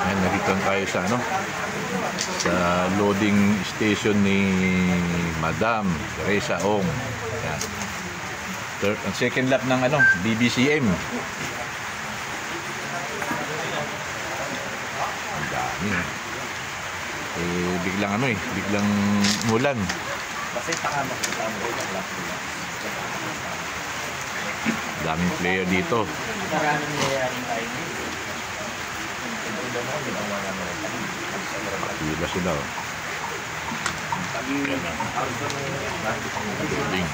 Ayan, nakita tayo sa ano, sa loading station ni Madam Teresa Ong. Ayan. Ang second lap ng ano, BBCM. Ang dami. Biglang ano biglang umulan. Kasi tama ko sa Daming player dito. maraming nangyayari tayo. Pila sila Loading.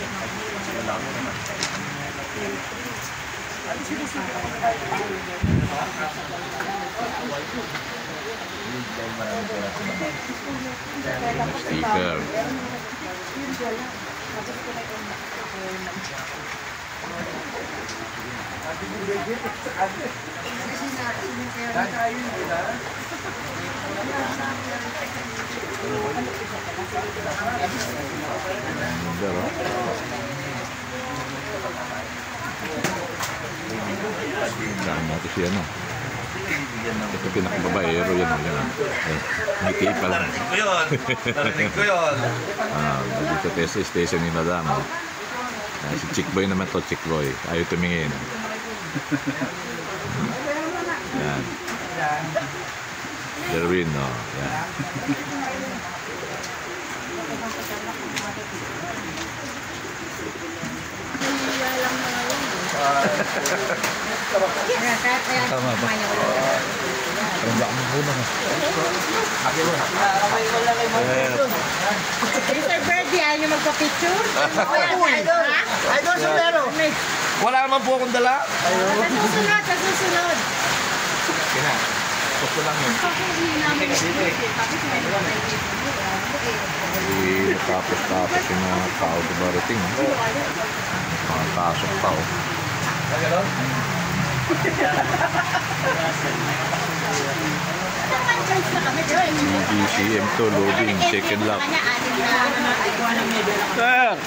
Sticker. Saan natin siya na? Ito pinakababaero yan. Ngiti pa lang. Narinig ko yun. Dito sa station ni Madam. Si Chickboy naman to, Chickboy. Ayaw tumingin. Yan. Derwin, no? Yan. Tama ba? Tanda mo muna. Mr. Birdie, ayaw niyo magpa-picture? Idol, sombrero. Wala naman po akong dala. Sa susunod. Kina, gusto lang yun. Tapos yung mga tao dumarating. Mga tasok pa, BCM to, loading, second lap. Sir!